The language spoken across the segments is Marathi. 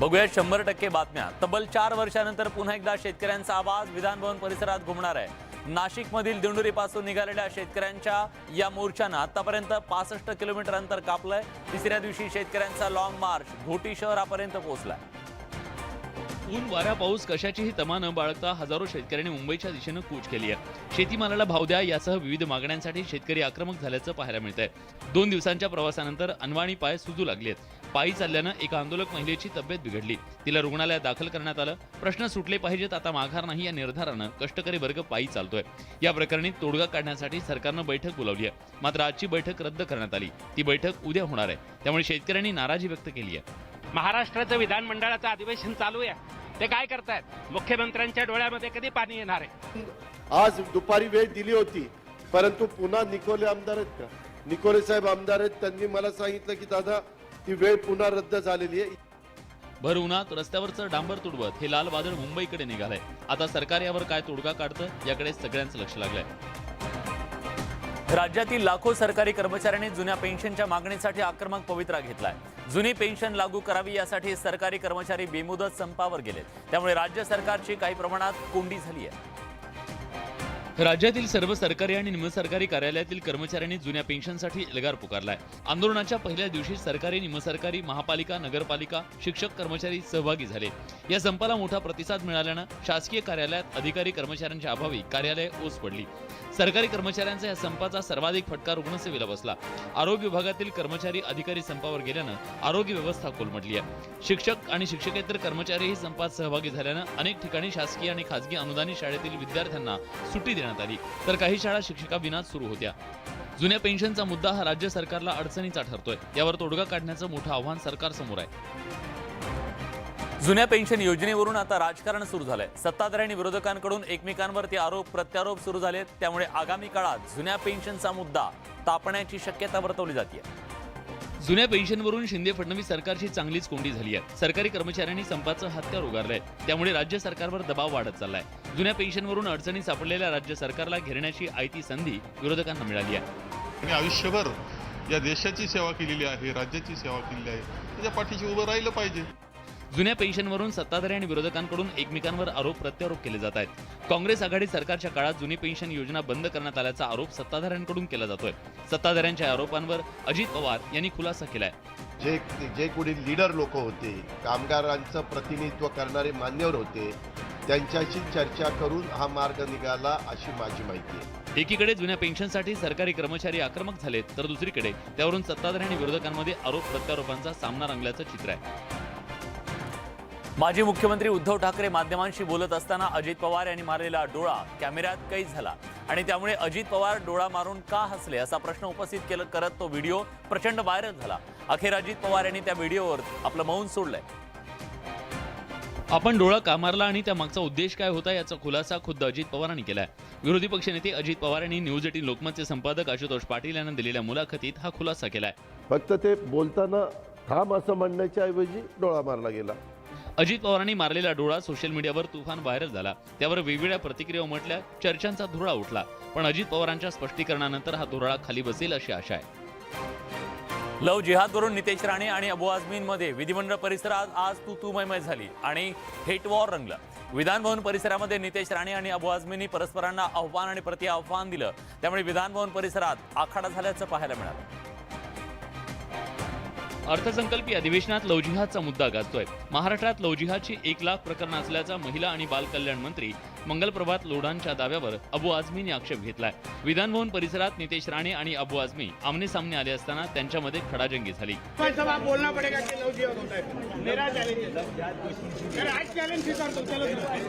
बघूया 100% बातम्या। तब्बल 4 वर्षानंतर पुन्हा एकदा शेतकऱ्यांचा आवाज विधान भवन परिसरात घुमणार आहे। नाशिकमधील दिंडोरीपासून निघालेल्या शेतकऱ्यांच्या या मोर्चानं आतापर्यंत 65 किलोमीटर अंतर कापलंय। तिसऱ्या दिवशी शेतकऱ्यांचा लॉंग मार्च घोटी शहरापर्यंत पोहोचलाय। ऊन वारा पाऊस कशाचीही तमा न बाळगता हजारो शेतकऱ्यांनी मुंबईच्या दिशेनं कूच केली आहे। शेतीमालाला भाव द्या यासह विविध मागण्यांसाठी शेतकरी आक्रमक झाल्याचं पाहायला मिळतंय। 2 दिवसांच्या प्रवासानंतर अनवाणी पाय सुजू लागलेत। पायी चालल्यानं एका आंदोलक महिलेची तब्येत बिघडली, तिला रुग्णालयात दाखल करण्यात आलं। प्रश्न सुटले पाहिजेत, आता माघार नाही या निर्धारानं कष्टकरी वर्ग पायी चालतोय। या प्रकरणी तोडगा काढण्यासाठी सरकारनं बैठक बोलावली आहे, मात्र आजची बैठक रद्द करण्यात आली। ती बैठक उद्या होणार आहे, त्यामुळे शेतकऱ्यांनी नाराजी व्यक्त केली आहे। महाराष्ट्राचं विधानमंडळाचं अधिवेशन चालू आहे, ते काय करतायत? मुख्यमंत्र्यांच्या डोळ्यामध्ये कधी पाणी येणार आहे? आज दुपारी वेळ दिली होती, परंतु पुन्हा निकोले आमदार आहेत का, निकोले साहेब आमदार आहेत, त्यांनी मला सांगितलं की दादा ती वेळ पुन्हा रद्द झालेली आहे। भर उन्हात रस्त्यावरचं डांबर तुडवत हे लाल वादळ मुंबईकडे निघालंय। आता सरकार यावर काय तोडगा काढतं याकडे सगळ्यांचं लक्ष लागलंय। राज्यातील लाखो सरकारी कर्मचाऱ्यांनी जुन्या पेन्शनच्या मागणीसाठी आक्रमक पवित्रा घेतलाय। जुनी पेन्शन लागू करावी यासाठी सरकारी कर्मचारी बेमुदत संपावर गेलेत, त्यामुळे राज्य सरकारची काही प्रमाणात कोंडी झाली आहे। राज्यातील सर्व सरकारी आणि निमसरकारी कार्यालयातील कर्मचाऱ्यांनी जुन्या पेन्शनसाठी एल्गार पुकारलाय। आंदोलनाच्या पहिल्या दिवशी सरकारी, निमसरकारी, महापालिका, नगरपालिका, शिक्षक कर्मचारी सहभागी झाले। या संपाला मोठा प्रतिसाद मिळाल्यानं शासकीय कार्यालयात अधिकारी कर्मचाऱ्यांच्या अभावी कार्यालय ओस पडली। सरकारी कर्मचाऱ्यांचा या संपाचा सर्वाधिक फटका रुग्णसेवेला बसला। आरोग्य विभागातील कर्मचारी, अधिकारी संपावर गेल्यानं आरोग्य व्यवस्था कोलमडली आहे। शिक्षक आणि शिक्षकेतर कर्मचारीही संपात सहभागी झाल्यानं अनेक ठिकाणी शासकीय आणि खासगी अनुदानित शाळेतील विद्यार्थ्यांना सुट्टी देण्यात आली, तर काही शाळा शिक्षकाविना सुरू होत्या। जुन्या पेन्शनचा मुद्दा हा राज्य सरकारला अडचणीचा ठरतोय, यावर तोडगा काढण्याचं मोठं आव्हान सरकारसमोर आहे। जुन्या पेन्शन योजनेवरून आता राजकारण सुरू झालंय। सत्ताधारी आणि विरोधकांकडून एकमेकांवरती आरोप प्रत्यारोप सुरू झालेत, त्यामुळे आगामी काळात जुन्या पेन्शनचा मुद्दा तापण्याची शक्यता वर्तवली जाते। जुन्या पेन्शनवरून शिंदे फडणवीस सरकारची चांगलीच कोंडी झाली आहे। सरकारी कर्मचाऱ्यांनी संपाचं हत्यार उगारलंय, त्यामुळे राज्य सरकारवर दबाव वाढत चाललाय। जुन्या पेन्शनवरून अडचणी सापडलेल्या राज्य सरकारला घेरण्याची आयती संधी विरोधकांना मिळाली आहे। मी आयुष्यभर या देशाची सेवा केलेली आहे, राज्याची सेवा केलेली आहे, त्याच्या पाठीशी उभं राहिलं पाहिजे। जुन्या पेन्शनवरून सत्ताधारी आणि विरोधकांकडून एकमेकांवर आरोप प्रत्यारोप केले जात आहेत। काँग्रेस आघाडी सरकारच्या काळात जुनी पेन्शन योजना बंद करण्यात आल्याचा आरोप सत्ताधाऱ्यांकडून केला जातोय। सत्ताधाऱ्यांच्या आरोपांवर अजित पवार यांनी खुलासा केलाय। जे कोणी लीडर लोक होते, कामगारांचं प्रतिनिधित्व करणारे मान्यवर होते, त्यांच्याशी चर्चा करून हा मार्ग निघाला अशी माझी माहिती आहे। एकीकडे जुन्या पेन्शनसाठी सरकारी कर्मचारी आक्रमक झालेत, तर दुसरीकडे त्यावरून सत्ताधारी आणि विरोधकांमध्ये आरोप प्रत्यारोपांचा सामना रंगल्याचं चित्र आहे। माजी मुख्यमंत्री उद्धव ठाकरे माध्यमांशी बोलत असताना अजित पवार यांनी मारलेला डोळा कॅमेऱ्यात कैद झाला आणि त्यामुळे अजित पवार डोळा मारून का हसले असा प्रश्न उपस्थित करत तो व्हिडिओ प्रचंड व्हायरल झाला। अखेर अजित पवार यांनी त्या व्हिडिओवर आपलं मौन सोडलंय। आपण डोळा का मारला आणि त्यामागचा उद्देश काय होता याचा खुलासा खुद्द अजित पवारांनी केलाय। विरोधी पक्षनेते अजित पवार यांनी न्यूज 18 लोकमतचे संपादक आशुतोष पाटील यांना दिलेल्या मुलाखतीत हा खुलासा केलाय। फक्त ते बोलताना थांब असं म्हणण्याच्या ऐवजी डोळा मारला गेला। अजित पवारांनी मारलेला डोळा सोशल मीडियावर तुफान व्हायरल झाला, त्यावर वेगवेगळ्या प्रतिक्रिया उमटल्या, चर्चांचा धुरळा उठला। पण अजित पवारांच्या स्पष्टीकरणानंतर हा धुरळा खाली बसेल अशी आशा आहे। लव जिहादवरून नितेश राणे आणि अबू आझमींमध्ये विधिमंडळ परिसरात आज तू-तू-मै-मै झाली आणि हेट वॉर रंगलं। विधान भवन परिसरामध्ये नितेश राणे आणि अबू आझमींनी परस्परांना आव्हान आणि प्रति-आव्हान दिलं, त्यामुळे विधान भवन परिसरात आखाडा झाल्याचं पाहायला मिळालं। अर्थसंकल्पीय अधिवेशनात लव जिहादचा मुद्दा गाजतोय। महाराष्ट्रात लव जिहादची 1 लाख प्रकरणं असल्याचा महिला आणि बाल कल्याण मंत्री मंगलप्रभात लोढांच्या दाव्यावर अबू आझमींनी आक्षेप घेतलाय। विधान भवन परिसरात नितेश राणे आणि अबू आझमी आमने सामने आले असताना त्यांच्यामध्ये खडाजंगी झाली। बोलना पडेगा की लव जिहाद होता है, मेरा चैलेंज है। आज चैलेंज स्वीकारतो, चलो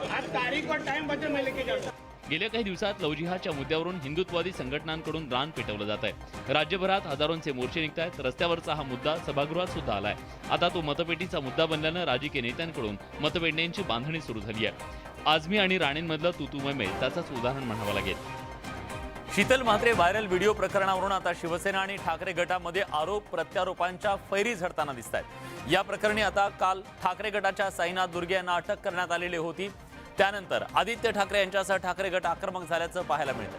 आज तारीख और टाइम बचे मैं लेके जाता। गेल्या काही दिवसात लव जिहादच्या मुद्द्यावरून हिंदुत्ववादी संघटनांकडून रान पेटवलं जात आहे। राज्यभरात हजारोंचे मोर्चे निघतायत। रस्त्यावरचा हा मुद्दा सभागृहात सुद्धा आलाय। आता तो मतपेटीचा मुद्दा बनल्यानं राजकीय नेत्यांकडून मतपेटण्याची बांधणी सुरू झाली आहे। आझमी आणि राणेंमधलं तू-तू-मै-मै त्याचंच उदाहरण म्हणावं लागेल। शीतल म्हात्रे व्हायरल व्हिडिओ प्रकरणावरून आता शिवसेना आणि ठाकरे गटामध्ये आरोप प्रत्यारोपांच्या फैरी झडताना दिसत आहेत। या प्रकरणी आता काल ठाकरे गटाच्या साईनाथ दुर्गे यांना अटक करण्यात आलेली होती, त्यानंतर आदित्य ठाकरे यांच्यासह ठाकरे गट आक्रमक झाल्याचं पाहायला मिळतं।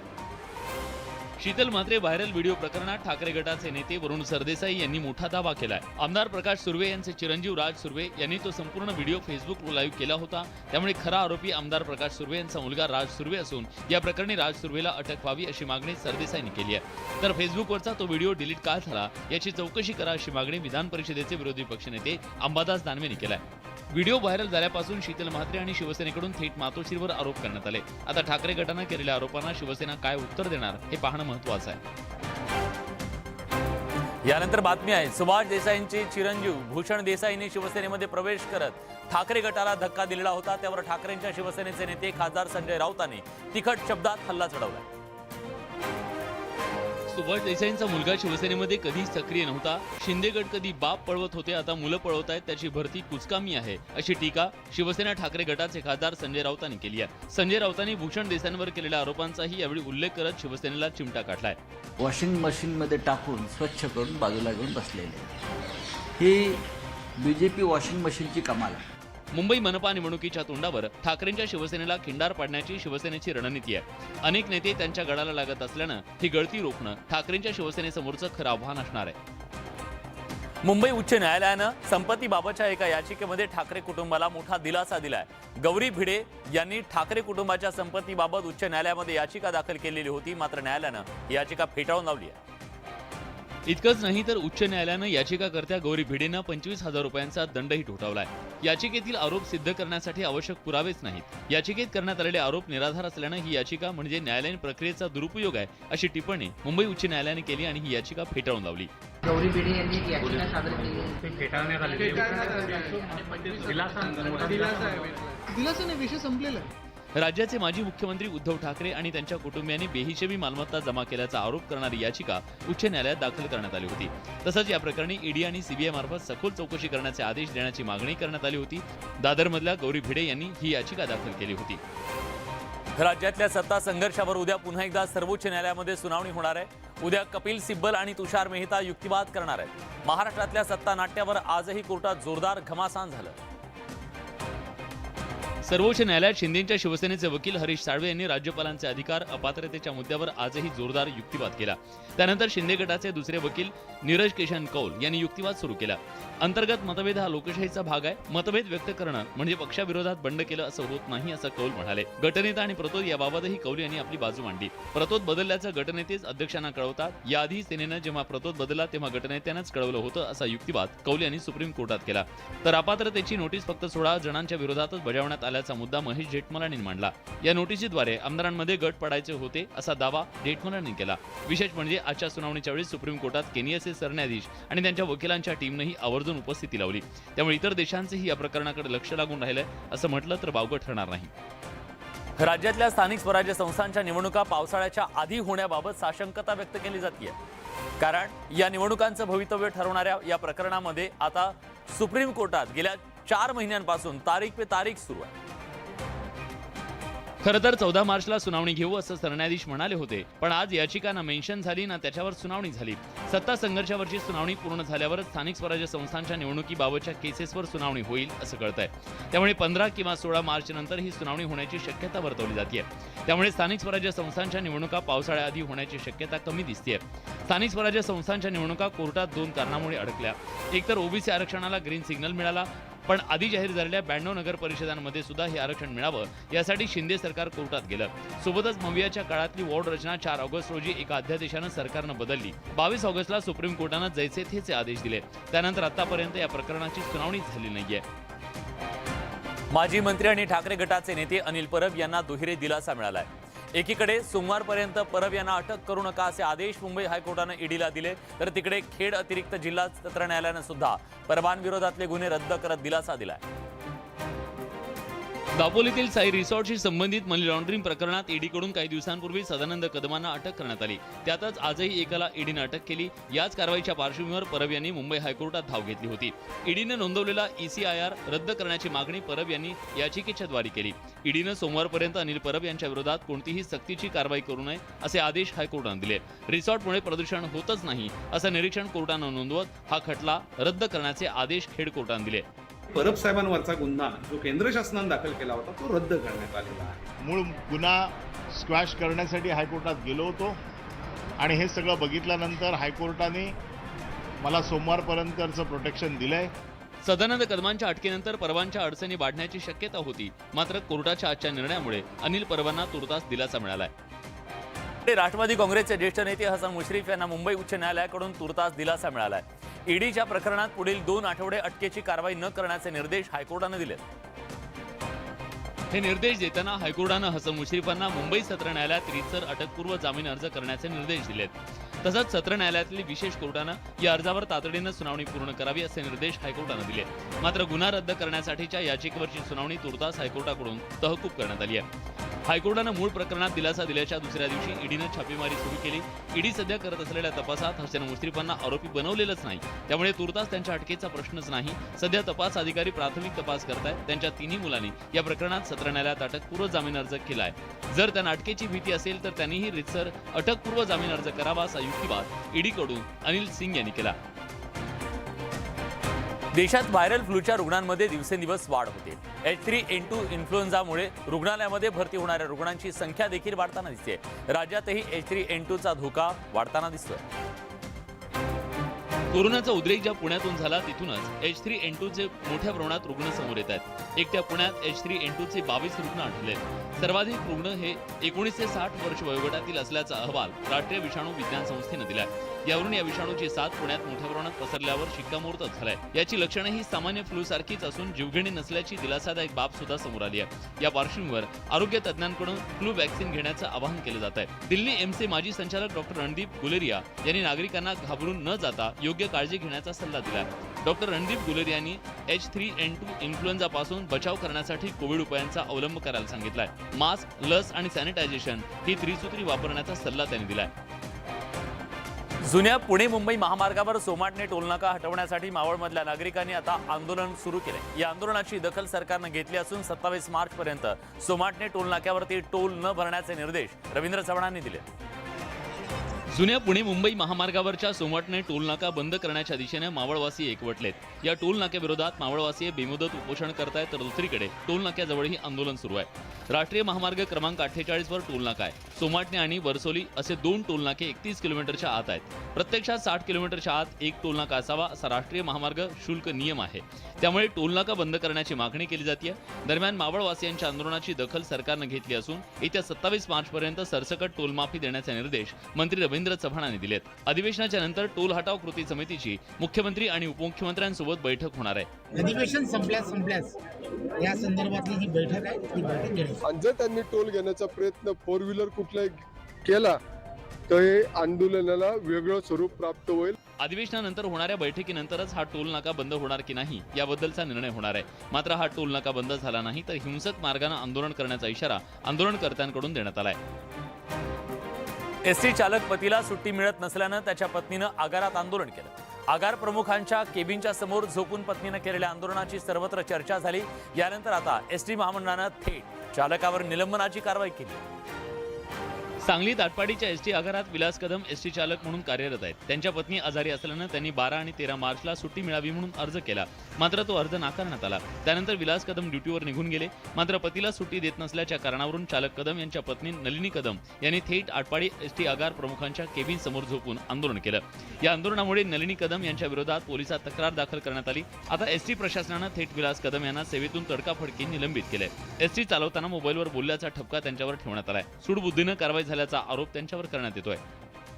शीतल म्हात्रे व्हायरल व्हिडिओ प्रकरणात ठाकरे गटाचे नेते वरुण सरदेसाई यांनी मोठा दावा केलाय. आमदार प्रकाश सुर्वे यांचे चिरंजीव राज सुर्वे यांनी तो संपूर्ण व्हिडिओ फेसबुकवर लाईव्ह केला होता. त्यामुळे खरा आरोपी आमदार प्रकाश सुर्वे यांचा मुलगा राज सुर्वे असून या प्रकरणी राज सुर्वेला अटक व्हावी अशी मागणी सरदेसाईंनी केली आहे. तर फेसबुकवरचा तो व्हिडिओ डिलीट का झाला याची चौकशी करा अशी मागणी विधान परिषदेचे विरोधी पक्षनेते अंबादास दानवेंनी केलाय. व्हिडिओ व्हायरल झाल्यापासून शीतल म्हात्रे आणि शिवसेनेकडून थेट मातोश्रीवर आरोप करण्यात आले. आता ठाकरे गटानं केलेल्या आरोपांना शिवसेना काय उत्तर देणार हे पाहणं महत्त्वाचं आहे. यानंतर बातमी आहे. सुभाष देसाईंचे चिरंजीव भूषण देसाईंनी शिवसेनेमध्ये प्रवेश करत ठाकरे गटाला धक्का दिलेला होता. त्यावर ठाकरेंच्या शिवसेनेचे नेते खासदार संजय राऊतांनी तिखट शब्दात हल्ला चढवला. सुभाष देसाईंचा मुलगा शिवसेनेमध्ये कधी सक्रिय नव्हता. शिंदे गट कधी बाप पळवत होते, आता मुलं पळवत आहेत, त्याची भरती कुचकामी आहे अशी टीका शिवसेना ठाकरे गटाचे खासदार संजय राऊतांनी केली आहे. संजय राऊतांनी भूषण देसाईंवर केलेल्या आरोपांचाही यावेळी उल्लेख करत शिवसेनेला चिमटा काढलाय. वॉशिंग मशीनमध्ये टाकून स्वच्छ करून बाजूला घेऊन बसलेले. ही BJP वॉशिंग मशीनची कमाल आहे. मुंबई मनपा निवडणुकीच्या तोंडावर ठाकरेंच्या शिवसेनेला खिंडार पाडण्याची शिवसेनेची रणनीती आहे. अनेक नेते त्यांच्या गडाला लागत असल्यानं ही गळती रोखणं ठाकरेंच्या शिवसेनेसमोरचं खरं आव्हान असणार आहे. मुंबई उच्च न्यायालयानं संपत्तीबाबतच्या एका याचिकेमध्ये ठाकरे कुटुंबाला मोठा दिलासा दिलाय. गौरी भिडे यांनी ठाकरे कुटुंबाच्या संपत्तीबाबत उच्च न्यायालयामध्ये याचिका दाखल केलेली होती. मात्र न्यायालयानं ही याचिका फेटाळून लावली आहे. इतकंच नाही तर उच्च न्यायालयानं याचिकाकर्त्या गौरी भिडेंना 25,000 रुपयांचा दंडही ठोठावलाय. याचिकेतील आरोप सिद्ध करण्यासाठी आवश्यक पुरावेच नाहीत. याचिकेत करण्यात आलेले आरोप निराधार असल्यानं ही याचिका म्हणजे न्यायालयीन प्रक्रियेचा दुरुपयोग आहे अशी टिप्पणी मुंबई उच्च न्यायालयाने केली आणि ही याचिका फेटाळून लावली. गौरी भिडे यांनी एक याचिका सादर केली. दिलासाने विषय संपलेला आहे. राज्याचे माजी मुख्यमंत्री उद्धव ठाकरे आणि त्यांच्या कुटुंबियांनी बेहिशेबी मालमत्ता जमा केल्याचा आरोप करणारी याचिका उच्च न्यायालयात दाखल करण्यात आली होती. तसंच या प्रकरणी ईडी आणि सीबीआय मार्फत सखोल चौकशी करण्याचे आदेश देण्याची मागणी करण्यात आली होती. दादरमधल्या गौरी भिडे यांनी ही याचिका दाखल केली होती. राज्यातल्या सत्ता संघर्षावर उद्या पुन्हा एकदा सर्वोच्च न्यायालयामध्ये सुनावणी होणार आहे. उद्या कपिल सिब्बल आणि तुषार मेहता युक्तिवाद करणार आहेत. महाराष्ट्रातल्या सत्ता नाट्यावर आजही कोर्टात जोरदार घमासान झालं. सर्वोच्च न्यायालयात शिंदेच्या शिवसेनेचे वकील हरीश साळवे यांनी राज्यपालांचे अधिकार अपात्रतेच्या मुद्द्यावर आजही जोरदार युक्तिवाद केला. त्यानंतर शिंदे गटाचे दुसरे वकील नीरज किशन कौल यांनी युक्तिवाद सुरू केला. अंतर्गत मतभेद हा लोकशाहीचा भाग आहे. मतभेद व्यक्त करणं म्हणजे पक्षाविरोधात बंड केलं असं होत नाही असं कौल म्हणाले. गटनेता आणि प्रतोद याबाबतही कौल यांनी आपली बाजू मांडली. प्रतोद बदलल्याचं गटनेतेच अध्यक्षांना कळवतात. याआधी सेनेनं जेव्हा प्रतोद बदलला तेव्हा गटनेत्यानंच कळवलं होतं असा युक्तिवाद कौल यांनी सुप्रीम कोर्टात केला. तर अपात्रतेची नोटीस फक्त 16 जणांच्या विरोधातच बजावण्यात आल्याचा मुद्दा महेश जेठमलानींनी मांडला. या नोटीसीद्वारे आमदारांमध्ये गट पडायचे होते असा दावा जेठमलानींनी केला. विशेष म्हणजे आजच्या सुनावणीच्या वेळी सुप्रीम कोर्टात केनियाचे सरन्यायाधीश आणि त्यांच्या वकिलांच्या टीमनेही आवर्जून उपस्थिती लावली. त्यामुळे इतर देशांचेही या प्रकरणाकडे लक्ष लागून राहिलंय असं म्हटलं तर वावगं ठरणार नाही. राज्यातल्या स्थानिक स्वराज्य संस्थांच्या निवडणुका पावसाळ्याच्या आधी होण्याबाबत साशंकता व्यक्त केली जाते. कारण या निवडणुकांचं भवितव्य ठरवणाऱ्या या प्रकरणामध्ये आता सुप्रीम कोर्टात गेल्या 4 महिन्यांपासून तारीख पे तारीख सुरू आहे. खरं तर 14 मार्चला सुनावणी घेऊ असं सरन्यायाधीश म्हणाले होते, पण आज याचिका ना मेन्शन झाली ना त्याच्यावर सुनावणी झाली. सत्ता संघर्षावरची सुनावणी पूर्ण झाल्यावर स्थानिक स्वराज्य संस्थांच्या निवडणुकीबाबतच्या केसेसवर सुनावणी होईल असं कळतंय. त्यामुळे 15 किंवा 16 मार्च नंतर ही सुनावणी होण्याची शक्यता वर्तवली जाते. त्यामुळे स्थानिक स्वराज्य संस्थांच्या निवडणुका पावसाळ्याआधी होण्याची शक्यता कमी दिसते. स्थानिक स्वराज्य संस्थांच्या निवडणुका कोर्टात 2 कारणामुळे अडकल्या. एकतर ओबीसी आरक्षणाला ग्रीन सिग्नल मिळाला, पण आधी जाहीर झालेल्या 92 नगर परिषदांमध्ये सुद्धा हे आरक्षण मिळावं यासाठी शिंदे सरकार कोर्टात गेलं. सोबतच मवियाच्या काळातली वॉर्ड रचना 4 ऑगस्ट रोजी एका अध्यादेशानं सरकारनं बदलली. 22 ऑगस्टला सुप्रीम कोर्टानं जैसे थेचे आदेश दिले. त्यानंतर आतापर्यंत या प्रकरणाची सुनावणी झाली नाहीये. माजी मंत्री आणि ठाकरे गटाचे नेते अनिल परब यांना दुहेरी दिलासा मिळालाय. एकीकडे सोमवारपर्यंत परब यांना अटक करू नका असे आदेश मुंबई हायकोर्टानं ईडीला दिले, तर तिकडे खेड अतिरिक्त जिल्हा सत्र न्यायालयानं सुद्धा परबांविरोधातले गुन्हे रद्द करत दिलासा दिलाय. दापोलीतील साई रिसॉर्टशी संबंधित मनी लॉन्ड्रिंग प्रकरणात ईडीकडून काही दिवसांपूर्वी सदानंद कदमांना अटक करण्यात आली. त्यातच आजही एकाला ईडीनं अटक केली. याच कारवाईच्या पार्श्वभूमीवर परब यांनी मुंबई हायकोर्टात धाव घेतली होती. ईडीनं नोंदवलेला ECIR रद्द करण्याची मागणी परब यांनी याचिकेच्या द्वारे केली. ईडीनं सोमवारपर्यंत अनिल परब यांच्या विरोधात कोणतीही सक्तीची कारवाई करू नये असे आदेश हायकोर्टानं दिले. रिसॉर्टमुळे प्रदूषण होतच नाही असं निरीक्षण कोर्टानं नोंदवत हा खटला रद्द करण्याचे आदेश खेड कोर्टानं दिले. परब साहेबांवरचा गुन्हा जो केंद्र शासनाने दाखल केला होता तो रद्द करण्यात आलेला आहे. मूळ गुन्हा स्क्वॅश करण्यासाठी हायकोर्टात गेलो होतो आणि हे सगळं बघितल्यानंतर हायकोर्टाने मला सोमवारपर्यंतचं प्रोटेक्शन दिलं आहे. सदानंद कदमांच्या अटकेनंतर परवांच्या अडचणी वाढण्याची शक्यता होती, मात्र कोर्टाच्या आजच्या निर्णयामुळे अनिल परबांना तुर्तास दिलासा मिळालाय. राष्ट्रवादी काँग्रेसचे ज्येष्ठ नेते हसन मुश्रीफ यांना मुंबई उच्च न्यायालयाकडून तुर्तास दिलासा मिळालाय. ईडीच्या प्रकरणात पुढील 2 आठवडे अटकेची कारवाई न करण्याचे निर्देश हायकोर्टाने दिले. हे निर्देश देताना हायकोर्टानं हसन मुश्रीफांना मुंबई सत्र न्यायालयात रीतसर अटकपूर्व जामीन अर्ज करण्याचे निर्देश दिलेत. तसंच सत्र न्यायालयातील विशेष कोर्टानं या अर्जावर तातडीनं सुनावणी पूर्ण करावी असे निर्देश हायकोर्टानं दिले. मात्र गुन्हा रद्द करण्यासाठीच्या याचिकेवरची सुनावणी तुर्तास हायकोर्टाकडून तहकूब करण्यात आली आहे. हायकोर्टानं मूळ प्रकरणात दिलासा दिल्याच्या दुसऱ्या दिवशी ईडीनं छापेमारी सुरू केली. ईडी सध्या करत असलेल्या तपासात हसन मुश्रीफांना आरोपी बनवलेलंच नाही, त्यामुळे तुर्तास त्यांच्या अटकेचा प्रश्नच नाही. सध्या तपास अधिकारी प्राथमिक तपास करतायत. त्यांच्या 3 मुलांनी या प्रकरणात सत्र न्यायालयात अटकपूर्व जामीन अर्ज केलाय. जर त्यांना अटकेची भीती असेल तर त्यांनीही रीतसर अटकपूर्व जामीन अर्ज करावा असा युक्तिवाद ईडीकडून अनिल सिंग यांनी केला. देशात व्हायरल फ्लूच्या रुग्णांमध्ये दिवसेंदिवस वाढ होते. H3N2 इन्फ्लुएन्झामुळे रुग्णालयामध्ये भरती होणाऱ्या रुग्णांची संख्या देखील वाढताना दिसते. राज्यातही H3N2चा धोका वाढताना दिसतोय. कोरोनाचा उद्रेक ज्या पुण्यातून झाला तिथूनच H3N2चे मोठ्या प्रमाणात रुग्ण समोर येत आहेत. एकट्या पुण्यात H3N2चे 22 रुग्ण आढळले. सर्वाधिक रुग्ण हे 19 ते 60 वर्ष वयोगटातील असल्याचा अहवाल राष्ट्रीय विषाणू विज्ञान संस्थेनं दिलाय. यावरून या विषाणूची साथ पुण्यात मोठ्या प्रमाणात पसरल्यावर शिक्कामोर्तब झालंय. याची लक्षणं ही सामान्य फ्लू सारखीच असून जीवघेणी नसल्याची दिलासादायक बाब सुद्धा समोर आली आहे. या पार्श्वभूमीवर आरोग्य तज्ज्ञांकडून फ्लू वॅक्सिन घेण्याचं आवाहन केलं जात आहे. दिल्ली एम्सचे माजी संचालक डॉक्टर रणदीप गुलेरिया यांनी नागरिकांना घाबरून न जाता योग्य काळजी घेण्याचा सल्ला दिला. डॉक्टर रणदीप गुलेरिया यांनी H3N2 इन्फ्लुएन्झापासून बचाव करण्यासाठी कोविड उपायांचा अवलंब करायला सांगितलाय. मास्क, लस आणि सॅनिटायझेशन ही त्रिसूत्री वापरण्याचा सल्ला त्यांनी दिलाय. जुन्या पुणे मुंबई महामार्गावर सोमाटणे टोलनाका हटवण्यासाठी मावळमधल्या नागरिकांनी आता आंदोलन सुरू केले. या आंदोलनाची दखल सरकारनं घेतली असून 27 मार्चपर्यंत सोमाटणे टोलनाक्यावरती टोल न भरण्याचे निर्देश रवींद्र चव्हाणांनी दिले. जुन्या पुणे मुंबई महामार्गावरच्या सोमाटणे टोलनाका बंद करण्याच्या दिशेने मावळवासी एकवटलेत. या टोलनाक्याविरोधात मावळवासी बेमुदत उपोषण करतायत, तर दुसरीकडे टोलनाक्याजवळही आंदोलन सुरू आहे. राष्ट्रीय महामार्ग क्रमांक 48 वर टोलनाका आहे. सोमाटणे आणि वरसोली असे 2 टोलनाके 31 किलोमीटरच्या आत आहेत. प्रत्यक्षात 60 किलोमीटरच्या आत एक टोलनाका असावा असा राष्ट्रीय महामार्ग शुल्क नियम आहे. त्यामुळे टोलनाका बंद करण्याची मागणी केली जाते. दरम्यान मावळवासियांच्या आंदोलनाची दखल सरकारनं घेतली असून येत्या 27 मार्चपर्यंत सरसकट टोलमाफी देण्याचे निर्देश मंत्री रवींद्र चव्हाणांनी दिलेत. अधिवेशनाच्या नंतर टोल हटाव कृती समितीची मुख्यमंत्री आणि उपमुख्यमंत्र्यांसोबत बैठक होणार आहे. अधिवेशन संपल्यास या संदर्भातली जी बैठक आहे ती बैठक घेण्यात. आणि जर त्यांनी टोल घेण्याचा प्रयत्न 4 व्हीलर कुठलाही केला तर हे आंदोलनाला वेगळं स्वरूप प्राप्त होईल. अधिवेशनानंतर होणाऱ्या बैठकीनंतरच हा टोल नाका बंद होणार की नाही याबद्दलचा निर्णय होणार आहे. मात्र हा टोल नाका बंद झाला नाही तर हिंसक मार्गाने आंदोलन करण्याचा इशारा आंदोलनकर्त्यांकडून देण्यात आलाय. एसटी चालक पतीला सुट्टी मिळत नसल्यानं त्याच्या पत्नीनं आगारात आंदोलन केलं. आगार प्रमुखांच्या केबिनच्या समोर झोपून पत्नीनं केलेल्या आंदोलनाची सर्वत्र चर्चा झाली. यानंतर आता एसटी महामंडळानं थेट चालकावर निलंबनाची कारवाई केली. सांगलीत आटपाडीच्या एसटी आगारात विलास कदम एसटी चालक म्हणून कार्यरत आहेत. त्यांच्या पत्नी आजारी असल्यानं त्यांनी 12 आणि 13 मार्चला सुट्टी मिळावी म्हणून अर्ज केला, मात्र तो अर्ज नाकारण्यात आला. त्यानंतर विलास कदम ड्युटीवर निघून गेले. मात्र पतीला सुट्टी देत नसल्याच्या कारणावरून चालक कदम यांच्या पत्नी नलिनी कदम यांनी थेट आटपाडी एसटी आगार प्रमुखांच्या केबिन समोर झोपून आंदोलन केलं. या आंदोलनामुळे नलिनी कदम यांच्या विरोधात पोलिसात तक्रार दाखल करण्यात आली. आता एसटी प्रशासनानं थेट विलास कदम यांना सेवेतून तडकाफडकी निलंबित केलंय. एसटी चालवताना मोबाईलवर बोलल्याचा ठपका त्यांच्यावर ठेवण्यात आलाय. सूडबुद्धीनं कारवाई झाल्याचा आरोप त्यांच्यावर करण्यात येतोय.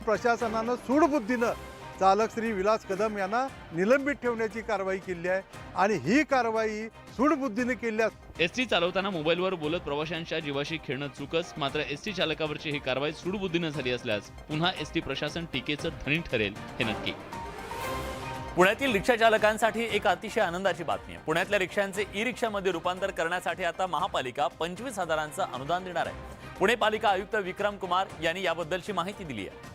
प्रशासनानं सूडबुद्धीनं चालक श्री विलास कदम यांना निलंबित ठेवण्याची कारवाई केली आहे आणि ही कारवाई सूडबुद्धीने केली आहे. एसटी चालवताना मोबाईलवर बोलत प्रवाशांच्या जीवाशी खेळणं चुकच, मात्र एसटी चालकावरची ही कारवाई सूडबुद्धीनं झाली असल्यास पुन्हा एसटी प्रशासन टीकेचं धनी ठरेल हे नक्की. पुण्यातील रिक्षा चालकांसाठी एक अतिशय आनंदाची बातमी आहे. पुण्यातल्या रिक्षांचे ई रिक्षामध्ये रूपांतर करण्यासाठी आता महापालिका 25,000चं अनुदान देणार आहे. पुणे पालिका आयुक्त विक्रम कुमार यांनी याबद्दलची माहिती दिली आहे.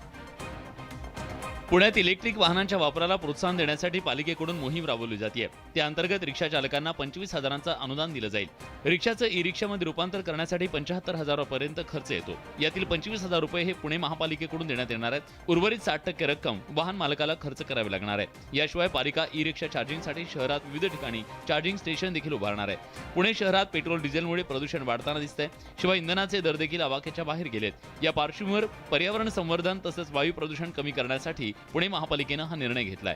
पुण्यात इलेक्ट्रिक वाहनांच्या वापराला प्रोत्साहन देण्यासाठी पालिकेकडून मोहीम राबवली जाते. त्या अंतर्गत रिक्षा चालकांना 25,000चं अनुदान दिलं जाईल. रिक्षाचं ई रिक्षामध्ये रूपांतर करण्यासाठी 75,000 पर्यंत खर्च येतो. यातील 25,000 रुपये हे पुणे महापालिकेकडून देण्यात येणार आहेत. उर्वरित 60% रक्कम वाहन मालकाला खर्च करावी लागणार आहे. याशिवाय पालिका ई रिक्षा चार्जिंगसाठी शहरात विविध ठिकाणी चार्जिंग स्टेशन देखील उभारणार आहे. पुणे शहरात पेट्रोल डिझेलमुळे प्रदूषण वाढताना दिसतंय. शिवाय इंधनाचे दर देखील आवाक्याच्या बाहेर गेलेत. या पार्श्वभूमीवर पर्यावरण संवर्धन तसंच वायू प्रदूषण कमी करण्यासाठी पुणे महापालिकेनं हा निर्णय घेतलाय.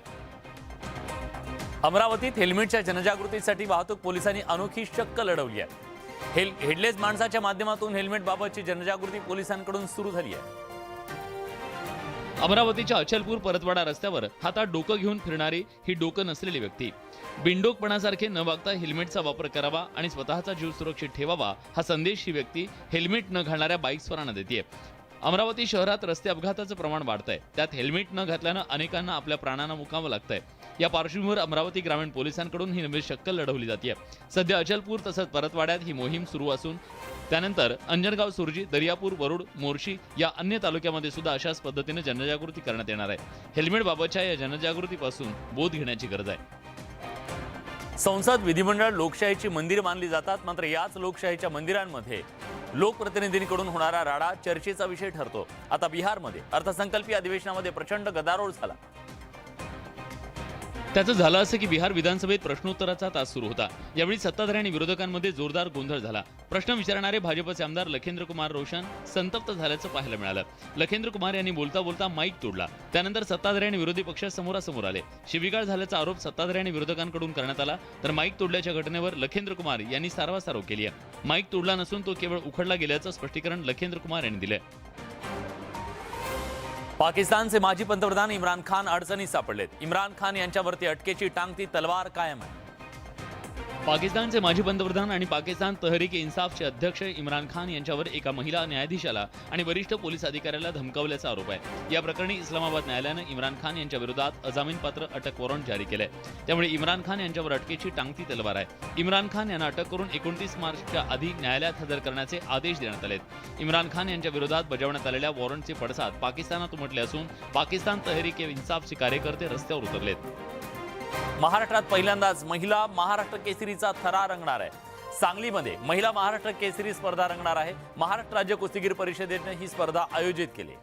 अमरावतीत हेल्मेटच्या जनजागृतीसाठी वाहतूक पोलिसांनी अनोखी शक्क लढवली आहे. हेडलेस माणसाच्या माध्यमातून हेल्मेट बाबतची जनजागृती पोलिसांकडून सुरू झाली आहे. अमरावतीच्या अचलपूर परतवाडा रस्त्यावर हातात डोकं घेऊन फिरणारी ही डोकं नसलेली व्यक्ती बिनडोकपणासारखे न वागता हेल्मेटचा वापर करावा आणि स्वतःचा जीव सुरक्षित ठेवावा हा संदेश ही व्यक्ती हेल्मेट न घालणाऱ्या बाईकस्वारांना देते. अमरावती शहरात रस्ते अपघाताचं प्रमाण वाढतंय. त्यात हेल्मेट न घातल्यानं अनेकांना आपल्या प्राणांना मुकावं लागतंय. या पार्श्वभूमीवर अमरावती ग्रामीण पोलिसांकडून ही नवी शक्कल लढवली जाते. सध्या अचलपूर तसंच परतवाड्यात ही मोहीम सुरू असून त्यानंतर अंजनगाव, सुरजी, दर्यापूर, वरुड, मोर्शी या अन्य तालुक्यामध्ये सुद्धा अशाच पद्धतीने जनजागृती करण्यात येणार आहे. हेल्मेट बाबतच्या या जनजागृतीपासून बोध घेण्याची गरज आहे. संसद, विधिमंडळ लोकशाहीची मंदिर मानली जातात. मात्र याच लोकशाहीच्या मंदिरांमध्ये लोकप्रतिनिधींकडून होणारा राडा चर्चेचा विषय ठरतो. आता बिहारमध्ये अर्थसंकल्पीय अधिवेशनामध्ये प्रचंड गदारोळ झाला. त्याचं झालं असं की बिहार विधानसभेत प्रश्नोत्तराचा तास सुरू होता. यावेळी सत्ताधारी आणि विरोधकांमध्ये जोरदार गोंधळ झाला. प्रश्न विचारणारे भाजपचे आमदार लखेंद्र कुमार रोशन संतप्त झाल्याचं पाहायला मिळालं. लखेंद्र कुमार यांनी बोलता बोलता माईक तोडला. त्यानंतर सत्ताधारी आणि विरोधी पक्ष समोरासमोर आले. शिवीगाळ झाल्याचा आरोप सत्ताधारी आणि विरोधकांकडून करण्यात आला. तर माईक तोडल्याच्या घटनेवर लखेंद्र कुमार यांनी सारवासारव केली आहे. माईक तोडला नसून तो केवळ उखडला गेल्याचं स्पष्टीकरण लखेंद्र कुमार यांनी दिलंय. पाकिस्तानचे माजी पंतप्रधान इम्रान खान अडचणीत सापडलेत. इम्रान खान यांच्यावरती अटकेची टांगती तलवार कायम आहे. पाकिस्तानचे माजी पंतप्रधान आणि पाकिस्तान तहरीक इन्साफचे अध्यक्ष इम्रान खान यांच्यावर एका महिला न्यायाधीशाला आणि वरिष्ठ पोलीस अधिकाऱ्याला धमकावल्याचा आरोप आहे. या प्रकरणी इस्लामाबाद न्यायालयानं इम्रान खान यांच्या विरोधात अजामीनपात्र अटक वॉरंट जारी केलंय. त्यामुळे इम्रान खान यांच्यावर अटकेची टांगती तलवार आहे. इम्रान खान यांना अटक करून 29 मार्चच्या आधी न्यायालयात हजर करण्याचे आदेश देण्यात आलेत. इम्रान खान यांच्या विरोधात बजावण्यात आलेल्या वॉरंटचे पडसाद पाकिस्तानात उमटले असून पाकिस्तान तहरीक इन्साफचे कार्यकर्ते रस्त्यावर उतरलेत. महाराष्ट्रात पहिल्यांदाच महिला महाराष्ट्र केसरीचा थरा रंगणार आहे. सांगलीमध्ये महिला महाराष्ट्र केसरी स्पर्धा रंगणार आहे. महाराष्ट्र राज्य कुस्तीगीर परिषदेने ही स्पर्धा आयोजित केली.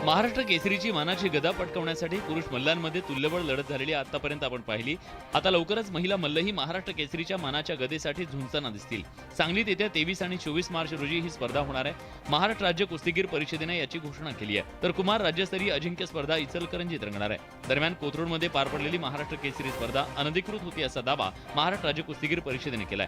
महाराष्ट्र केसरीची मानाची गदा पटकावण्यासाठी पुरुष मल्लांमध्ये तुल्यबळ लढत झालेली आतापर्यंत आपण पाहिली. आता लवकरच महिला मल्लही महाराष्ट्र केसरीच्या मानाच्या गदेसाठी झुंजताना दिसतील. सांगलीत येत्या 23 आणि 24 मार्च रोजी ही स्पर्धा होणार आहे. महाराष्ट्र राज्य कुस्तीगीर परिषदेने याची घोषणा केली आहे. तर कुमार राज्यस्तरीय अजिंक्य स्पर्धा इचलकरंजीत रंगणार आहे. दरम्यान कोथरूडमध्ये पार पडलेली महाराष्ट्र केसरी स्पर्धा अनधिकृत होती असा दावा महाराष्ट्र राज्य कुस्तीगीर परिषदेने केलाय.